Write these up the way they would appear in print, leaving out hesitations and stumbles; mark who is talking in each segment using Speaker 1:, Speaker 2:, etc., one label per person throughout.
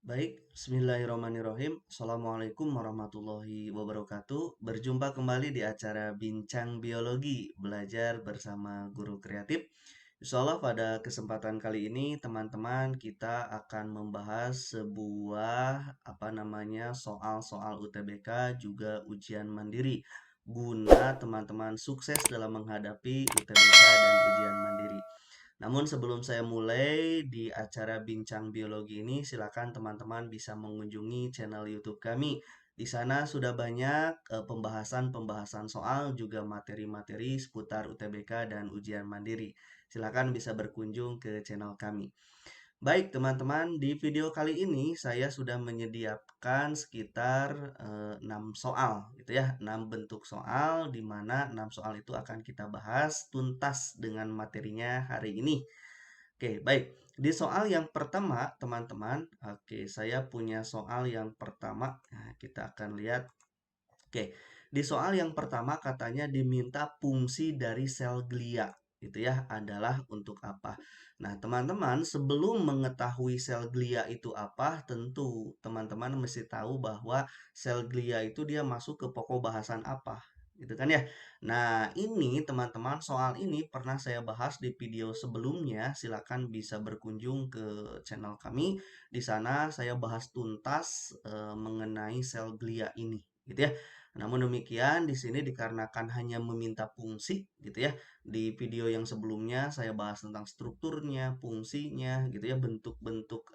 Speaker 1: Baik, bismillahirrahmanirrahim. Assalamualaikum warahmatullahi wabarakatuh. Berjumpa kembali di acara Bincang Biologi, belajar bersama guru kreatif. Insya Allah pada kesempatan kali ini teman-teman kita akan membahas sebuah soal-soal UTBK juga ujian mandiri guna teman-teman sukses dalam menghadapi UTBK dan ujian mandiri. Namun sebelum saya mulai di acara Bincang Biologi ini, silakan teman-teman bisa mengunjungi channel YouTube kami. Di sana sudah banyak pembahasan-pembahasan soal juga materi-materi seputar UTBK dan ujian mandiri. Silakan bisa berkunjung ke channel kami. Baik, teman-teman, di video kali ini saya sudah menyediakan sekitar 6 soal, gitu ya. 6 bentuk soal di mana 6 soal itu akan kita bahas tuntas dengan materinya hari ini. Oke, baik. Di soal yang pertama, teman-teman, oke, saya punya soal yang pertama. Nah, kita akan lihat. Oke, di soal yang pertama katanya diminta fungsi dari sel glia, gitu ya, adalah untuk apa? Nah, teman-teman, sebelum mengetahui sel glia itu apa, tentu teman-teman mesti tahu bahwa sel glia itu dia masuk ke pokok bahasan apa, gitu kan ya. Nah, ini teman-teman, soal ini pernah saya bahas di video sebelumnya. Silakan bisa berkunjung ke channel kami. Di sana saya bahas tuntas mengenai sel glia ini, gitu ya. Namun demikian, di sini dikarenakan hanya meminta fungsi, gitu ya. Di video yang sebelumnya saya bahas tentang strukturnya, fungsinya, gitu ya, bentuk-bentuk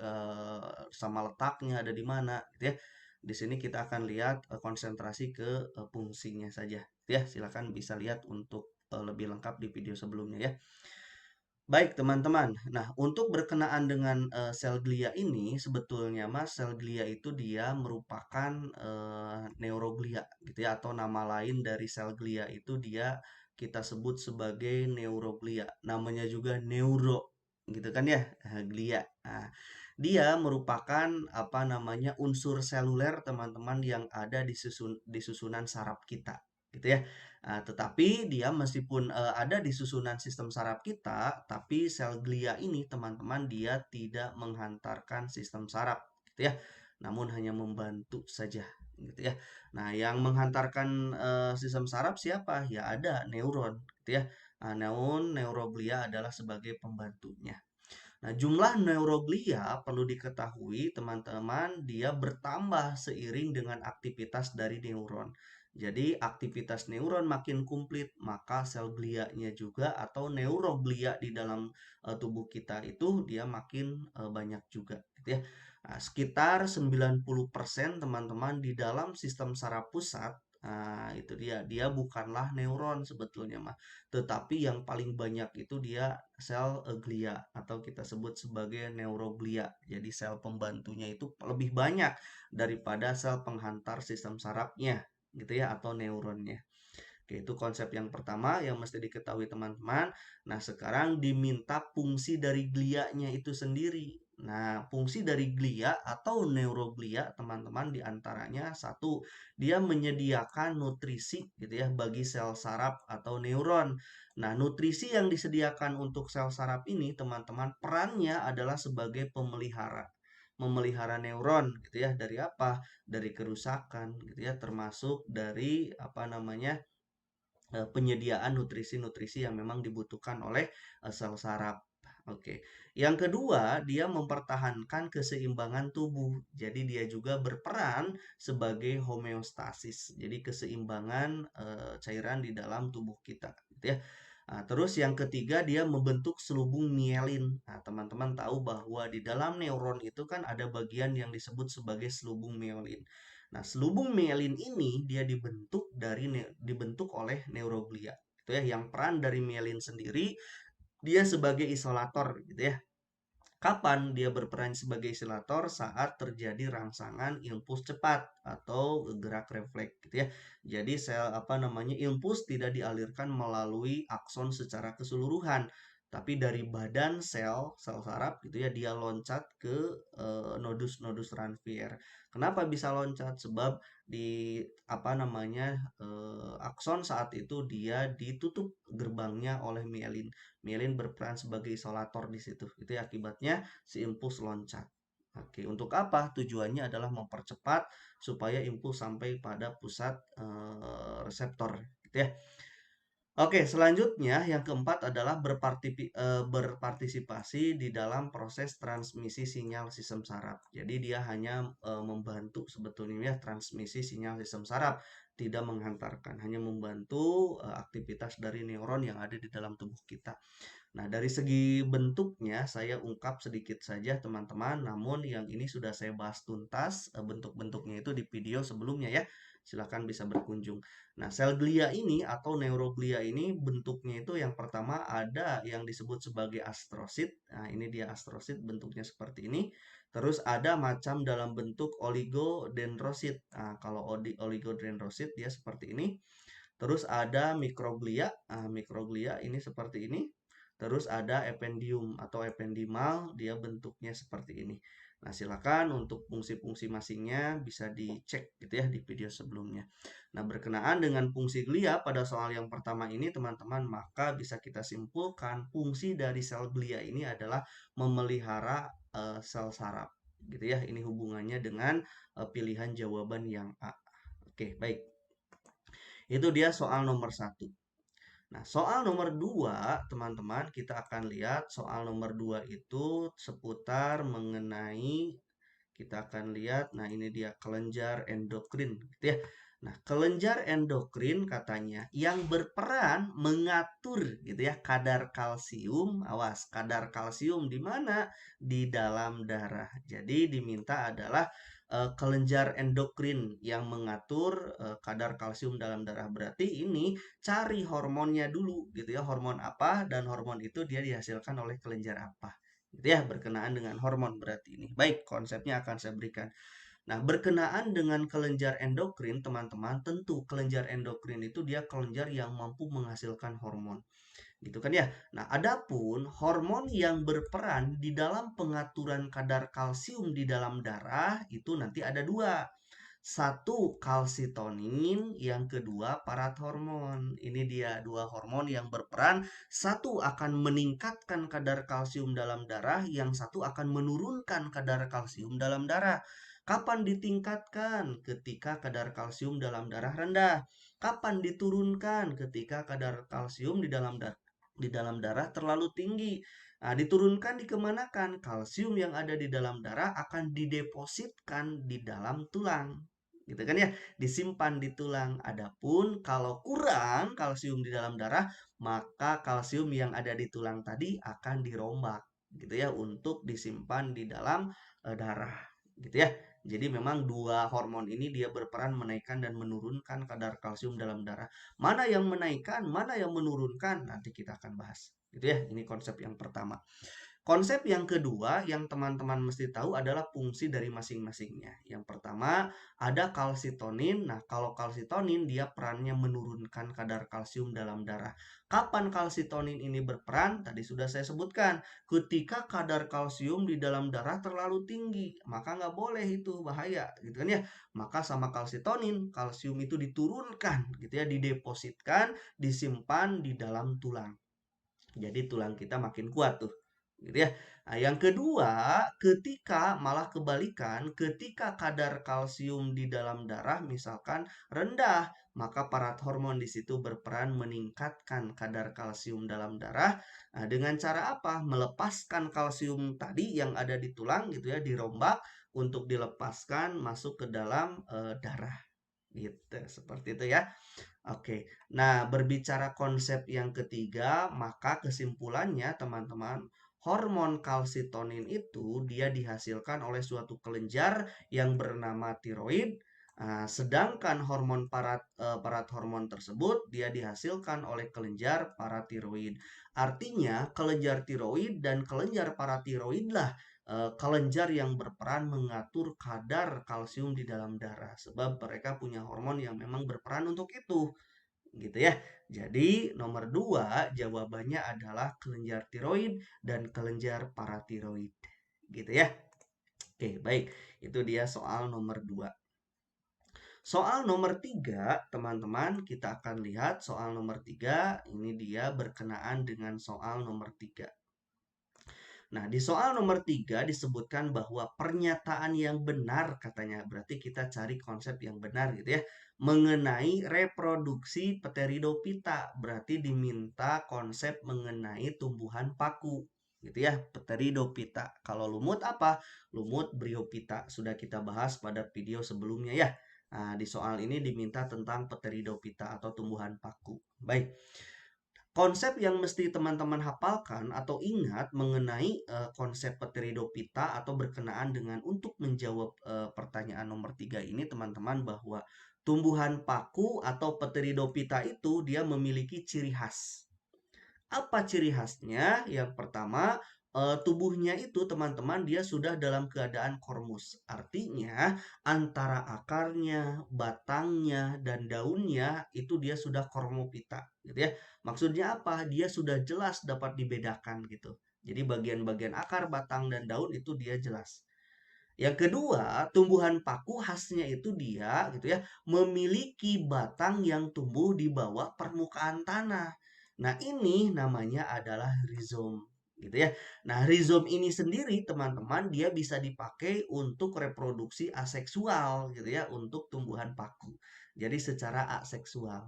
Speaker 1: sama letaknya ada di mana, gitu ya. Di sini kita akan lihat konsentrasi ke fungsinya saja, gitu ya. Silakan bisa lihat untuk lebih lengkap di video sebelumnya ya. Baik, teman-teman. Nah, untuk berkenaan dengan sel glia ini, sebetulnya Mas, sel glia itu dia merupakan neuroglia gitu ya, atau nama lain dari sel glia itu dia kita sebut sebagai neuroglia. Namanya juga neuro gitu kan ya, glia. Nah, dia merupakan unsur seluler teman-teman yang ada di susunan saraf kita gitu ya. Tetapi dia meskipun ada di susunan sistem saraf kita, tapi sel glia ini teman-teman dia tidak menghantarkan sistem saraf, gitu ya. Namun hanya membantu saja, gitu ya. Nah, yang menghantarkan sistem saraf siapa? Ya ada neuron, gitu ya. Nah, namun neuroglia adalah sebagai pembantunya. Nah, jumlah neuroglia perlu diketahui teman-teman dia bertambah seiring dengan aktivitas dari neuron. Jadi aktivitas neuron makin komplit, maka sel glianya juga atau neuroglia di dalam tubuh kita itu dia makin banyak juga gitu ya. Nah, sekitar 90% teman-teman di dalam sistem saraf pusat. Nah, itu dia bukanlah neuron sebetulnya mah, tetapi yang paling banyak itu dia sel glia atau kita sebut sebagai neuroglia. Jadi sel pembantunya itu lebih banyak daripada sel penghantar sistem sarafnya gitu ya atau neuronnya. Oke, itu konsep yang pertama yang mesti diketahui teman-teman. Nah, sekarang diminta fungsi dari glianya itu sendiri. Nah, fungsi dari glia atau neuroglia, teman-teman, diantaranya satu, dia menyediakan nutrisi gitu ya bagi sel saraf atau neuron. Nah, nutrisi yang disediakan untuk sel saraf ini, teman-teman, perannya adalah sebagai pemelihara. Memelihara neuron gitu ya dari apa? Dari kerusakan gitu ya, termasuk dari penyediaan nutrisi-nutrisi yang memang dibutuhkan oleh sel saraf. Oke. Yang kedua, dia mempertahankan keseimbangan tubuh. Jadi dia juga berperan sebagai homeostasis. Jadi keseimbangan cairan di dalam tubuh kita, gitu ya. Nah, terus yang ketiga dia membentuk selubung mielin. Nah, teman-teman tahu bahwa di dalam neuron itu kan ada bagian yang disebut sebagai selubung mielin. Nah, selubung mielin ini dia dibentuk oleh neuroglia. Gitu ya, yang peran dari mielin sendiri dia sebagai isolator gitu ya. Kapan dia berperan sebagai isolator? Saat terjadi rangsangan impuls cepat atau gerak refleks gitu ya. Jadi impuls tidak dialirkan melalui akson secara keseluruhan, tapi dari badan sel saraf gitu ya dia loncat ke nodus-nodus Ranvier. Kenapa bisa loncat? Sebab di akson saat itu dia ditutup gerbangnya oleh mielin. Mielin berperan sebagai isolator di situ. Itu ya akibatnya si impuls loncat. Oke, untuk apa? Tujuannya adalah mempercepat supaya impuls sampai pada pusat reseptor, gitu ya. Oke, selanjutnya yang keempat adalah berpartisipasi di dalam proses transmisi sinyal sistem saraf. Jadi dia hanya membantu sebetulnya transmisi sinyal sistem saraf, tidak menghantarkan, hanya membantu aktivitas dari neuron yang ada di dalam tubuh kita. Nah, dari segi bentuknya saya ungkap sedikit saja teman-teman, namun yang ini sudah saya bahas tuntas, bentuk-bentuknya itu di video sebelumnya ya. Silakan bisa berkunjung. Nah, sel glia ini atau neuroglia ini bentuknya itu yang pertama ada yang disebut sebagai astrosit. Nah, ini dia astrosit bentuknya seperti ini. Terus ada macam dalam bentuk oligodendrosit. Nah, kalau oligodendrosit dia seperti ini. Terus ada mikroglia. Nah, mikroglia ini seperti ini. Terus ada ependium atau ependimal, dia bentuknya seperti ini. Nah, silakan untuk fungsi-fungsi masingnya bisa dicek gitu ya di video sebelumnya. Nah, berkenaan dengan fungsi glia pada soal yang pertama ini teman-teman, maka bisa kita simpulkan fungsi dari sel glia ini adalah memelihara sel saraf. Gitu ya. Ini hubungannya dengan pilihan jawaban yang A. Oke, baik. Itu dia soal nomor 1. Nah, soal nomor 2, teman-teman, kita akan lihat soal nomor 2 itu seputar mengenai, kita akan lihat, nah ini dia kelenjar endokrin, gitu ya. Nah, kelenjar endokrin katanya yang berperan mengatur, gitu ya, kadar kalsium, awas, kadar kalsium di mana? Di dalam darah. Jadi diminta adalah kelenjar endokrin yang mengatur kadar kalsium dalam darah. Berarti ini cari hormonnya dulu gitu ya, hormon apa, dan hormon itu dia dihasilkan oleh kelenjar apa gitu ya, berkenaan dengan hormon berarti ini. Baik, konsepnya akan saya berikan. Nah, berkenaan dengan kelenjar endokrin teman-teman, tentu kelenjar endokrin itu dia kelenjar yang mampu menghasilkan hormon gitu kan ya. Nah, adapun hormon yang berperan di dalam pengaturan kadar kalsium di dalam darah itu nanti ada dua. Satu kalsitonin, yang kedua parathormon. Ini dia dua hormon yang berperan. Satu akan meningkatkan kadar kalsium dalam darah, yang satu akan menurunkan kadar kalsium dalam darah. Kapan ditingkatkan? Ketika kadar kalsium dalam darah rendah. Kapan diturunkan? Ketika kadar kalsium di dalam darah terlalu tinggi. Nah, diturunkan dikemanakan? Kalsium yang ada di dalam darah akan didepositkan di dalam tulang. Gitu kan ya, disimpan di tulang. Adapun kalau kurang kalsium di dalam darah, maka kalsium yang ada di tulang tadi akan dirombak gitu ya untuk disimpan di dalam darah gitu ya. Jadi memang dua hormon ini dia berperan menaikkan dan menurunkan kadar kalsium dalam darah. Mana yang menaikkan, mana yang menurunkan, nanti kita akan bahas. Gitu ya, ini konsep yang pertama. Konsep yang kedua yang teman-teman mesti tahu adalah fungsi dari masing-masingnya. Yang pertama ada kalsitonin. Nah, kalau kalsitonin dia perannya menurunkan kadar kalsium dalam darah. Kapan kalsitonin ini berperan? Tadi sudah saya sebutkan. Ketika kadar kalsium di dalam darah terlalu tinggi, maka nggak boleh itu bahaya, gitu kan ya. Maka sama kalsitonin, kalsium itu diturunkan, gitu ya, didepositkan, disimpan di dalam tulang. Jadi tulang kita makin kuat tuh gitu ya. Nah, yang kedua, ketika malah kebalikan, ketika kadar kalsium di dalam darah misalkan rendah, maka parathormon di situ berperan meningkatkan kadar kalsium dalam darah. Nah, dengan cara apa? Melepaskan kalsium tadi yang ada di tulang gitu ya, dirombak untuk dilepaskan masuk ke dalam darah. Gitu, seperti itu ya. Oke, nah berbicara konsep yang ketiga, maka kesimpulannya teman-teman, hormon kalsitonin itu dia dihasilkan oleh suatu kelenjar yang bernama tiroid. Sedangkan parathormon tersebut dia dihasilkan oleh kelenjar paratiroid. Artinya kelenjar tiroid dan kelenjar paratiroid lah kelenjar yang berperan mengatur kadar kalsium di dalam darah, sebab mereka punya hormon yang memang berperan untuk itu gitu ya. Jadi nomor 2 jawabannya adalah kelenjar tiroid dan kelenjar paratiroid gitu ya. Oke, baik. Itu dia soal nomor 2. Soal nomor 3, teman-teman, kita akan lihat soal nomor 3. Ini dia berkenaan dengan soal nomor 3. Nah, di soal nomor 3 disebutkan bahwa pernyataan yang benar katanya. Berarti kita cari konsep yang benar gitu ya. Mengenai reproduksi Pteridophyta. Berarti diminta konsep mengenai tumbuhan paku. Gitu ya, Pteridophyta. Kalau lumut apa? Lumut Bryophyta. Sudah kita bahas pada video sebelumnya ya. Nah, di soal ini diminta tentang Pteridophyta atau tumbuhan paku. Baik. Konsep yang mesti teman-teman hafalkan atau ingat mengenai konsep Pteridophyta atau berkenaan dengan untuk menjawab pertanyaan nomor 3 ini teman-teman bahwa tumbuhan paku atau Pteridophyta itu dia memiliki ciri khas. Apa ciri khasnya? Yang pertama, tubuhnya itu teman-teman dia sudah dalam keadaan kormus. Artinya antara akarnya, batangnya, dan daunnya itu dia sudah kormopita gitu ya. Maksudnya apa? Dia sudah jelas dapat dibedakan gitu. Jadi bagian-bagian akar, batang, dan daun itu dia jelas. Yang kedua, tumbuhan paku khasnya itu dia gitu ya, memiliki batang yang tumbuh di bawah permukaan tanah. Nah, ini namanya adalah rizom gitu ya. Nah, rizom ini sendiri teman-teman dia bisa dipakai untuk reproduksi aseksual gitu ya, untuk tumbuhan paku. Jadi secara aseksual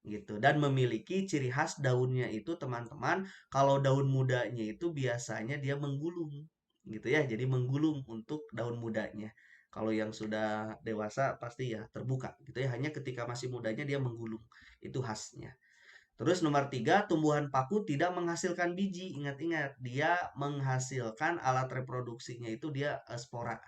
Speaker 1: gitu dan memiliki ciri khas daunnya itu teman-teman, kalau daun mudanya itu biasanya dia menggulung gitu ya. Jadi menggulung untuk daun mudanya. Kalau yang sudah dewasa pasti ya terbuka gitu ya. Hanya ketika masih mudanya dia menggulung. Itu khasnya. Terus nomor 3, tumbuhan paku tidak menghasilkan biji. Ingat-ingat, dia menghasilkan alat reproduksinya itu dia spora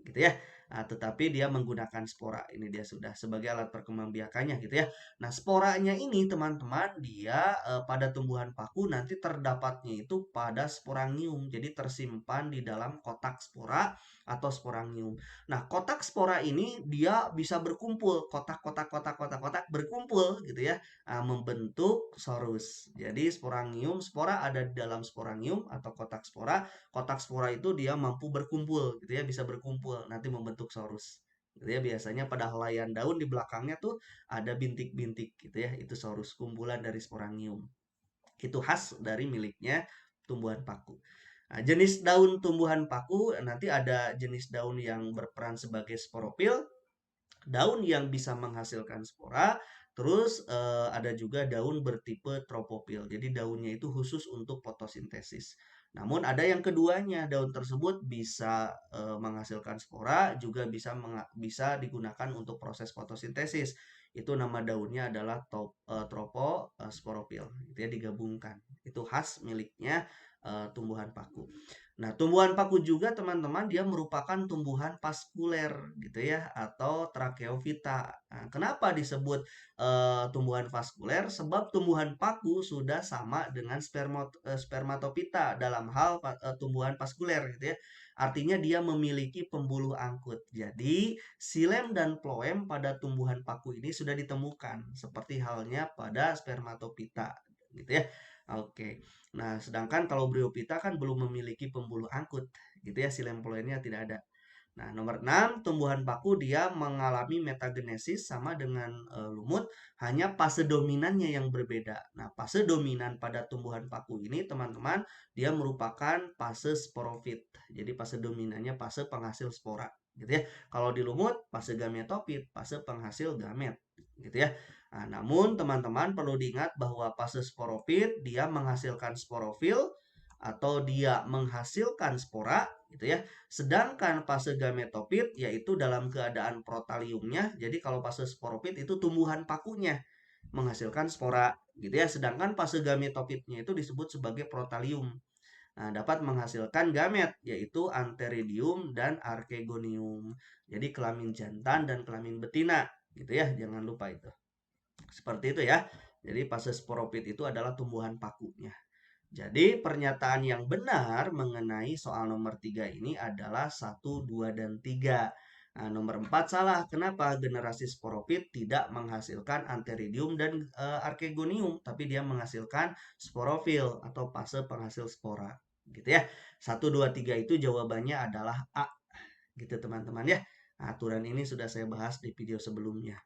Speaker 1: gitu ya. Nah, tetapi dia menggunakan spora. Ini dia sudah sebagai alat perkembangbiakannya gitu ya. Nah, sporanya ini teman-teman dia pada tumbuhan paku nanti terdapatnya itu pada sporangium. Jadi tersimpan di dalam kotak spora atau sporangium. Nah, kotak spora ini dia bisa berkumpul, kotak-kotak berkumpul gitu ya. Nah, membentuk sorus. Jadi sporangium, spora ada di dalam sporangium atau kotak spora itu dia mampu berkumpul gitu ya, bisa berkumpul nanti membentuk sorus gitu ya. Biasanya pada helaian daun di belakangnya tuh ada bintik-bintik gitu ya, itu sorus, kumpulan dari sporangium. Itu khas dari miliknya tumbuhan paku. Nah, jenis daun tumbuhan paku nanti ada jenis daun yang berperan sebagai sporofil, daun yang bisa menghasilkan spora, terus ada juga daun bertipe tropofil. Jadi daunnya itu khusus untuk fotosintesis. Namun ada yang keduanya, daun tersebut bisa menghasilkan spora, juga bisa digunakan untuk proses fotosintesis. Itu nama daunnya adalah troposporofil, gitu ya, digabungkan. Itu khas miliknya tumbuhan paku. Nah, tumbuhan paku juga teman-teman dia merupakan tumbuhan vaskuler gitu ya atau tracheophyta. Nah, kenapa disebut tumbuhan vaskuler? Sebab tumbuhan paku sudah sama dengan spermatophyta dalam hal tumbuhan vaskuler gitu ya. Artinya dia memiliki pembuluh angkut. Jadi, silem dan floem pada tumbuhan paku ini sudah ditemukan seperti halnya pada spermatophyta gitu ya. Oke. Nah, sedangkan kalau Bryophyta kan belum memiliki pembuluh angkut, gitu ya, si lempolennya tidak ada. Nah, nomor 6, tumbuhan paku dia mengalami metagenesis sama dengan lumut, hanya fase dominannya yang berbeda. Nah, fase dominan pada tumbuhan paku ini, teman-teman, dia merupakan fase sporofit. Jadi, fase dominannya fase penghasil spora, gitu ya. Kalau di lumut, fase gametofit, fase penghasil gamet, gitu ya. Nah, namun teman-teman perlu diingat bahwa fase sporofit dia menghasilkan sporofil atau dia menghasilkan spora gitu ya. Sedangkan fase gametofit yaitu dalam keadaan protaliumnya. Jadi kalau fase sporofit itu tumbuhan pakunya menghasilkan spora gitu ya. Sedangkan fase gametofitnya itu disebut sebagai protalium. Nah, dapat menghasilkan gamet yaitu antheridium dan archegonium. Jadi kelamin jantan dan kelamin betina gitu ya. Jangan lupa itu. Seperti itu ya. Jadi fase sporofit itu adalah tumbuhan pakunya. Jadi pernyataan yang benar mengenai soal nomor 3 ini adalah 1, 2, dan 3. Nah, nomor 4 salah. Kenapa? Generasi sporofit tidak menghasilkan antheridium dan archegonium, tapi dia menghasilkan sporofil atau fase penghasil spora. Gitu ya. 1, 2, 3 itu jawabannya adalah A. Gitu teman-teman ya. Nah, aturan ini sudah saya bahas di video sebelumnya.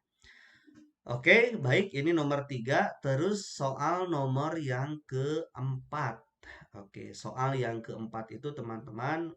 Speaker 1: Oke, baik. Ini nomor 3. Terus soal nomor yang keempat. Oke, soal yang keempat itu teman-teman,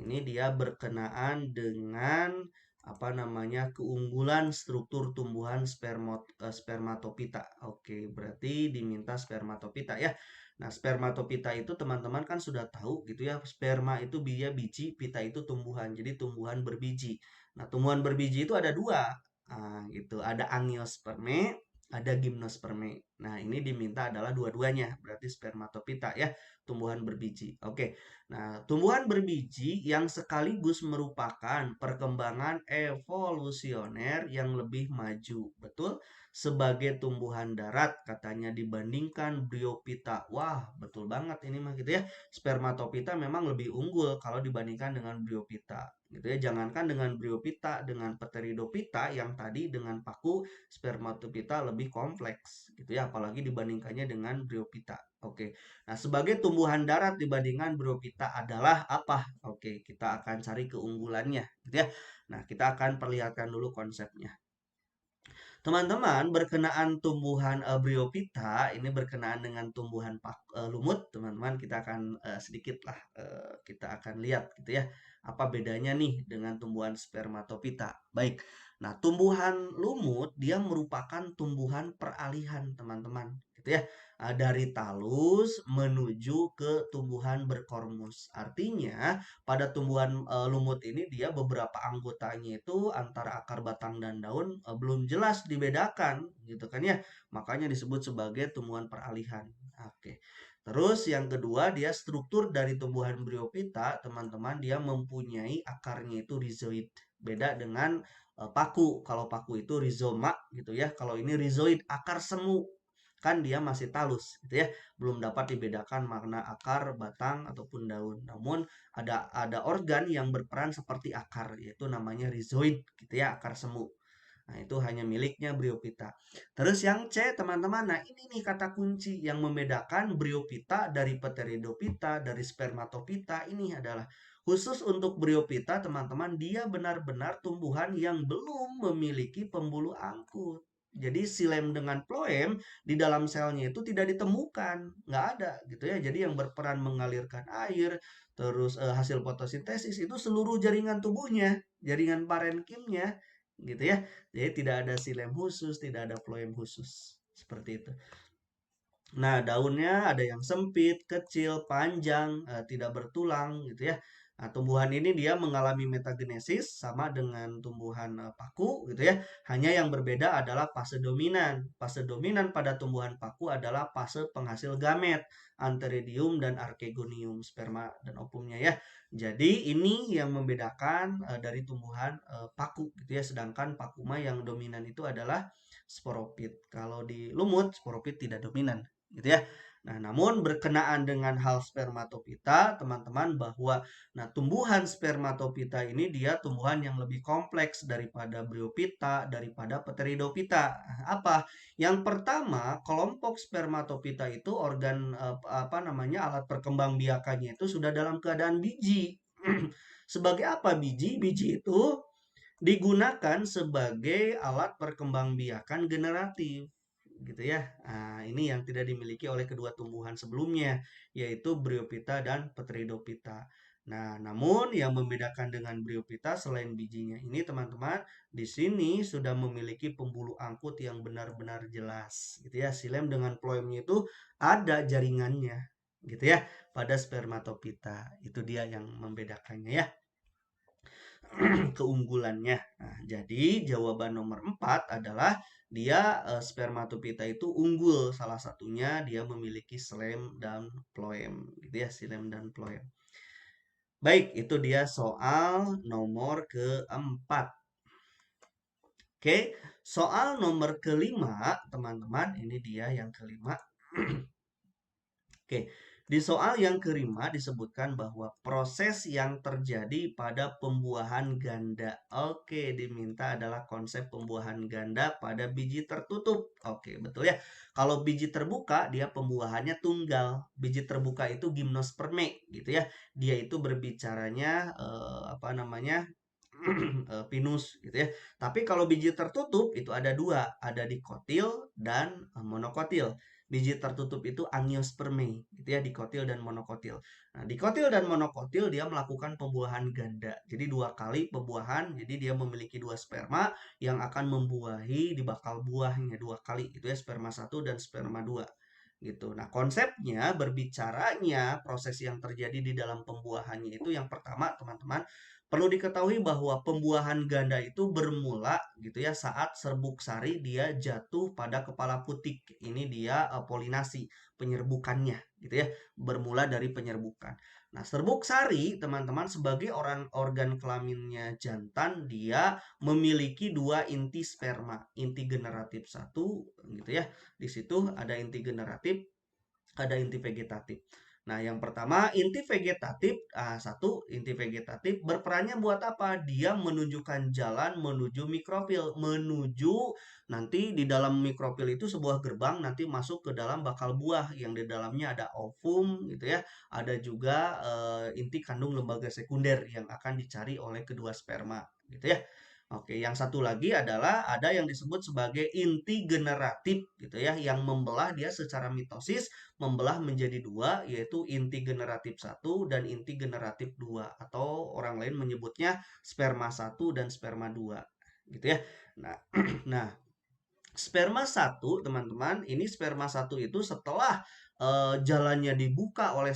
Speaker 1: ini dia berkenaan dengan apa namanya keunggulan struktur tumbuhan spermatopita. Oke, berarti diminta spermatopita ya. Nah, spermatopita itu teman-teman kan sudah tahu gitu ya. Sperma itu dia biji, pita itu tumbuhan. Jadi tumbuhan berbiji. Nah, tumbuhan berbiji itu ada dua. Nah, gitu. Ada angiosperme, ada gimnosperme. Nah, ini diminta adalah dua-duanya. Berarti spermatopita ya, tumbuhan berbiji. Oke. Nah, tumbuhan berbiji yang sekaligus merupakan perkembangan evolusioner yang lebih maju. Betul? Sebagai tumbuhan darat katanya dibandingkan bryophyta. Wah, betul banget ini mah gitu ya. Spermatophyta memang lebih unggul kalau dibandingkan dengan bryophyta. Gitu ya. Jangankan dengan bryophyta, dengan pteridophyta yang tadi dengan paku, spermatophyta lebih kompleks gitu ya, apalagi dibandingkannya dengan bryophyta. Oke. Nah, sebagai tumbuhan darat dibandingkan bryophyta adalah apa? Oke, kita akan cari keunggulannya gitu ya. Nah, kita akan perlihatkan dulu konsepnya. Teman-teman, berkenaan tumbuhan bryophyta, ini berkenaan dengan tumbuhan lumut, teman-teman, kita akan sedikit lah kita akan lihat gitu ya. Apa bedanya nih dengan tumbuhan spermatophyta? Baik. Nah, tumbuhan lumut dia merupakan tumbuhan peralihan, teman-teman, gitu ya. Dari talus menuju ke tumbuhan berkormus. Artinya, pada tumbuhan lumut ini dia beberapa anggotanya itu antara akar, batang, dan daun belum jelas dibedakan gitu kan ya. Makanya disebut sebagai tumbuhan peralihan. Oke. Terus yang kedua dia struktur dari tumbuhan bryophyta, teman-teman, dia mempunyai akarnya itu rhizoid. Beda dengan paku. Kalau paku itu rhizoma gitu ya. Kalau ini rhizoid, akar semu. Kan dia masih talus gitu ya. Belum dapat dibedakan makna akar, batang ataupun daun. Namun ada organ yang berperan seperti akar, yaitu namanya rhizoid gitu ya, akar semu. Nah, itu hanya miliknya bryophyta. Terus yang C, teman-teman, nah ini nih kata kunci yang membedakan bryophyta dari pteridophyta, dari spermatophyta ini adalah khusus untuk bryophyta, teman-teman, dia benar-benar tumbuhan yang belum memiliki pembuluh angkut. Jadi silem dengan floem di dalam selnya itu tidak ditemukan, nggak ada gitu ya. Jadi yang berperan mengalirkan air, terus hasil fotosintesis itu seluruh jaringan tubuhnya, jaringan parenkimnya gitu ya. Jadi tidak ada silem khusus, tidak ada floem khusus. Seperti itu. Nah, daunnya ada yang sempit, kecil, panjang, tidak bertulang gitu ya. Nah, tumbuhan ini dia mengalami metagenesis sama dengan tumbuhan paku gitu ya. Hanya yang berbeda adalah fase dominan. Fase dominan pada tumbuhan paku adalah fase penghasil gamet, antheridium dan archegonium, sperma dan ovumnya ya. Jadi ini yang membedakan dari tumbuhan paku gitu ya. Sedangkan pakuma yang dominan itu adalah sporopit. Kalau di lumut sporopit tidak dominan gitu ya. Nah, namun berkenaan dengan hal spermatopita, teman-teman, bahwa nah tumbuhan spermatopita ini dia tumbuhan yang lebih kompleks daripada bryophyta, daripada pteridophyta. Apa? Yang pertama, kelompok spermatopita itu organ apa namanya alat perkembangbiakannya itu sudah dalam keadaan biji. Sebagai apa biji? Biji itu digunakan sebagai alat perkembangbiakan generatif gitu ya. Nah, ini yang tidak dimiliki oleh kedua tumbuhan sebelumnya, yaitu bryophyta dan pteridophyta. Nah, namun yang membedakan dengan bryophyta selain bijinya ini, teman-teman, di sini sudah memiliki pembuluh angkut yang benar-benar jelas, gitu ya. Silem dengan floemnya itu ada jaringannya, gitu ya. Pada spermatophyta, itu dia yang membedakannya ya. Keunggulannya. Nah, jadi jawaban nomor 4 adalah dia spermatophyta itu unggul. Salah satunya dia memiliki xilem dan phloem, gitu ya, xilem dan phloem. Baik, itu dia soal nomor keempat. Oke, soal nomor kelima, teman-teman, ini dia yang kelima. Oke, di soal yang kelima disebutkan bahwa proses yang terjadi pada pembuahan ganda. Oke, diminta adalah konsep pembuahan ganda pada biji tertutup. Oke, betul ya. Kalau biji terbuka, dia pembuahannya tunggal. Biji terbuka itu gimnosperme, gitu ya. Dia itu berbicaranya apa namanya? pinus gitu ya. Tapi kalau biji tertutup itu ada dua, ada dikotil dan monokotil. Biji tertutup itu angiospermae gitu ya, dikotil dan monokotil. Nah, dikotil dan monokotil dia melakukan pembuahan ganda. Jadi dua kali pembuahan, jadi dia memiliki dua sperma yang akan membuahi di bakal buahnya dua kali itu ya, sperma satu dan sperma dua gitu. Nah, konsepnya berbicaranya proses yang terjadi di dalam pembuahannya itu yang pertama, teman-teman, perlu diketahui bahwa pembuahan ganda itu bermula gitu ya saat serbuk sari dia jatuh pada kepala putik. Ini dia polinasi, penyerbukannya gitu ya. Bermula dari penyerbukan. Nah, serbuk sari, teman-teman, sebagai organ kelaminnya jantan, dia memiliki dua inti sperma, inti generatif satu gitu ya. Di situ ada inti generatif, ada inti vegetatif. Nah, yang pertama inti vegetatif, satu inti vegetatif berperannya buat apa? Dia menunjukkan jalan menuju mikrofil, menuju nanti di dalam mikrofil itu sebuah gerbang nanti masuk ke dalam bakal buah yang di dalamnya ada ovum gitu ya. Ada juga inti kandung lembaga sekunder yang akan dicari oleh kedua sperma gitu ya. Oke, yang satu lagi adalah ada yang disebut sebagai inti generatif gitu ya, yang membelah dia secara mitosis, membelah menjadi dua, yaitu inti generatif satu dan inti generatif dua, atau orang lain menyebutnya sperma satu dan sperma dua gitu ya. Nah, nah, sperma satu, teman-teman, ini sperma satu itu setelah jalannya dibuka oleh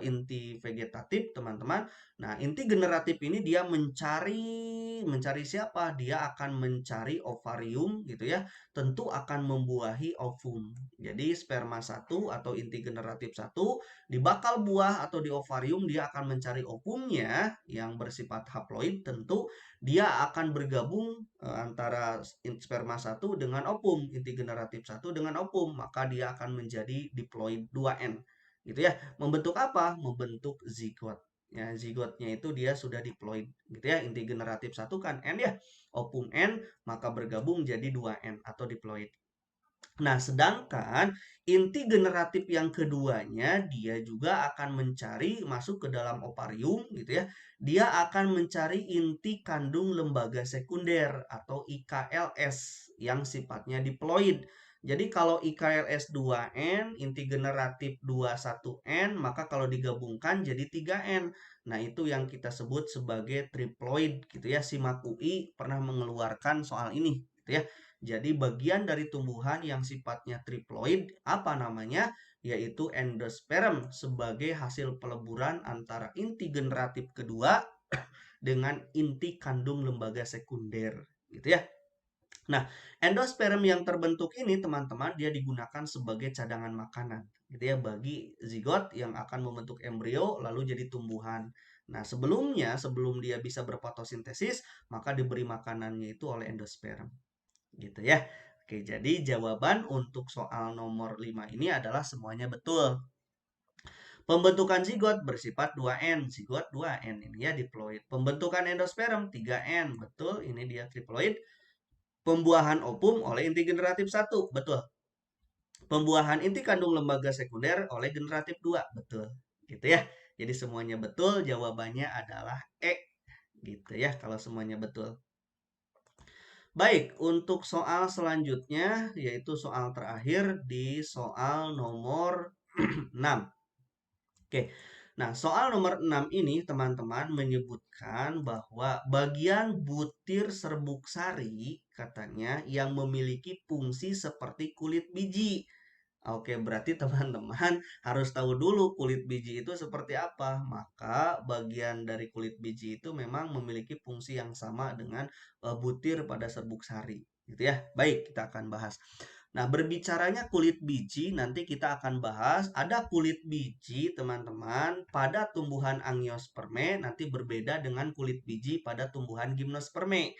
Speaker 1: inti vegetatif, teman-teman. Nah, inti generatif ini dia mencari siapa? Dia akan mencari ovarium gitu ya. Tentu akan membuahi ovum. Jadi sperma satu atau inti generatif satu di bakal buah atau di ovarium dia akan mencari ovumnya yang bersifat haploid, tentu dia akan bergabung antara sperma satu dengan ovum, inti generatif satu dengan ovum, maka dia akan menjadi diploid 2N. Gitu ya. Membentuk apa? Membentuk zigot. Ya, zigotnya itu dia sudah diploid gitu ya. Inti generatif satu kan N ya. Ovum N, maka bergabung jadi 2N atau diploid. Nah, sedangkan inti generatif yang keduanya dia juga akan mencari masuk ke dalam ovarium gitu ya. Dia akan mencari inti kandung lembaga sekunder atau IKLS yang sifatnya diploid. Jadi kalau IKLS 2N, inti generatif 21N, maka kalau digabungkan jadi 3N. Nah, itu yang kita sebut sebagai triploid gitu ya. Simak UI pernah mengeluarkan soal ini gitu ya. Jadi bagian dari tumbuhan yang sifatnya triploid, apa namanya? Yaitu endosperm sebagai hasil peleburan antara inti generatif kedua dengan inti kandung lembaga sekunder. Gitu ya. Nah, endosperm yang terbentuk ini teman-teman dia digunakan sebagai cadangan makanan gitu ya bagi zigot yang akan membentuk embrio lalu jadi tumbuhan. Nah, sebelum dia bisa berfotosintesis, maka diberi makanannya itu oleh endosperm gitu ya. Oke, jadi jawaban untuk soal nomor 5 ini adalah semuanya betul. Pembentukan zigot bersifat 2N, zigot 2N ini ya diploid. Pembentukan endosperm 3N, betul, ini dia triploid. Pembuahan ovum oleh inti generatif 1, betul. Pembuahan inti kandung lembaga sekunder oleh generatif 2, betul. Gitu ya. Jadi semuanya betul, jawabannya adalah E. Gitu ya, kalau semuanya betul. Baik, untuk soal selanjutnya, yaitu soal terakhir di soal nomor 6. Oke, nah soal nomor 6 ini teman-teman menyebutkan bahwa bagian butir serbuk sari katanya yang memiliki fungsi seperti kulit biji. Oke, berarti teman-teman harus tahu dulu kulit biji itu seperti apa. Maka bagian dari kulit biji itu memang memiliki fungsi yang sama dengan butir pada serbuk sari, gitu ya. Baik, kita akan bahas. Nah, berbicaranya kulit biji, nanti kita akan bahas ada kulit biji, teman-teman, pada tumbuhan angiospermae nanti berbeda dengan kulit biji pada tumbuhan gimnospermae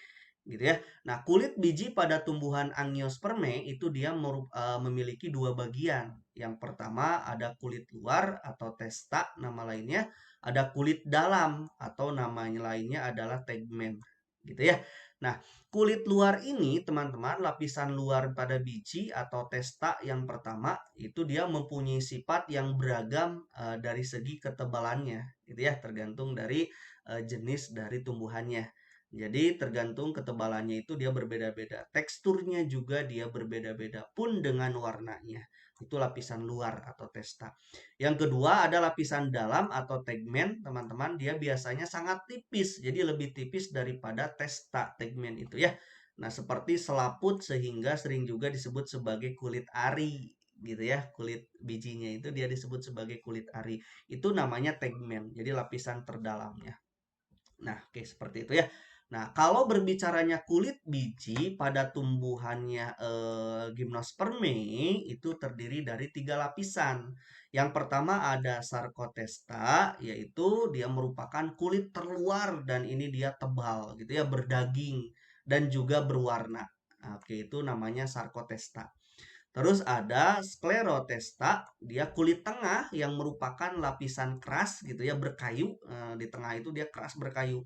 Speaker 1: gitu ya. Nah, kulit biji pada tumbuhan angiospermae itu dia memiliki dua bagian. Yang pertama ada kulit luar atau testa nama lainnya, ada kulit dalam atau namanya lainnya adalah tegmen gitu ya. Nah, kulit luar ini teman-teman lapisan luar pada biji atau testa yang pertama itu dia mempunyai sifat yang beragam dari segi ketebalannya gitu ya, tergantung dari jenis dari tumbuhannya. Jadi tergantung ketebalannya itu dia berbeda-beda. Teksturnya juga dia berbeda-beda pun dengan warnanya. Itu lapisan luar atau testa. Yang kedua ada lapisan dalam atau tegmen, teman-teman. Dia biasanya sangat tipis. Jadi lebih tipis daripada testa tegmen itu ya. Nah, seperti selaput sehingga sering juga disebut sebagai kulit ari gitu ya. Kulit bijinya itu dia disebut sebagai kulit ari. Itu namanya tegmen. Jadi lapisan terdalamnya. Nah, oke seperti itu ya. Nah, kalau berbicaranya kulit biji pada tumbuhannya Gymnospermae itu terdiri dari 3 lapisan. Yang pertama ada Sarcotesta, yaitu dia merupakan kulit terluar dan ini dia tebal gitu ya, berdaging dan juga berwarna. Nah, oke, itu namanya Sarcotesta. Terus ada Sclerotesta, dia kulit tengah yang merupakan lapisan keras gitu ya, berkayu. Di tengah itu dia keras berkayu.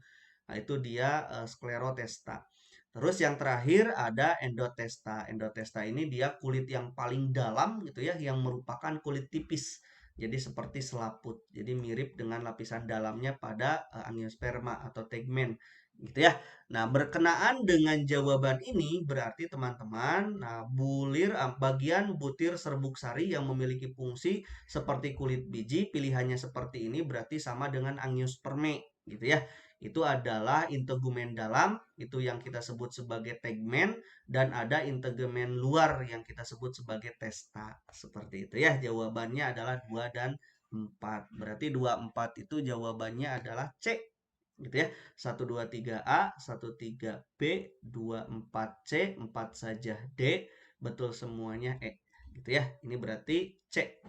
Speaker 1: Nah, itu dia Sclerotesta. Terus yang terakhir ada Endotesta. Endotesta ini dia kulit yang paling dalam gitu ya, yang merupakan kulit tipis. Jadi seperti selaput. Jadi mirip dengan lapisan dalamnya pada Angiosperma atau tegmen gitu ya. Nah, berkenaan dengan jawaban ini berarti teman-teman, nah bulir bagian butir serbuk sari yang memiliki fungsi seperti kulit biji, pilihannya seperti ini berarti sama dengan Angiospermae gitu ya. Itu adalah integumen dalam, itu yang kita sebut sebagai tegmen, dan ada integumen luar yang kita sebut sebagai testa. Seperti itu ya. Jawabannya adalah 2 dan 4. Berarti 2, 4 itu jawabannya adalah C gitu ya. 1, 2, 3A, 1, 3B, 2, 4C, 4 saja D, betul semuanya E. Gitu ya. Ini berarti C.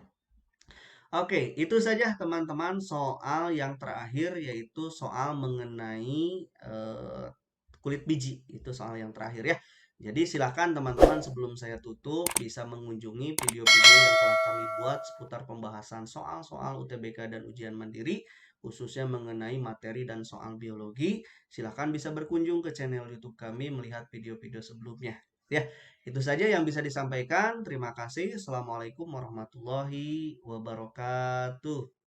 Speaker 1: Oke, itu saja teman-teman soal yang terakhir yaitu soal mengenai kulit biji. Itu soal yang terakhir ya. Jadi silakan teman-teman sebelum saya tutup bisa mengunjungi video-video yang telah kami buat seputar pembahasan soal-soal UTBK dan ujian mandiri khususnya mengenai materi dan soal biologi. Silakan bisa berkunjung ke channel YouTube kami melihat video-video sebelumnya. Ya, itu saja yang bisa disampaikan. Terima kasih. Assalamualaikum warahmatullahi wabarakatuh.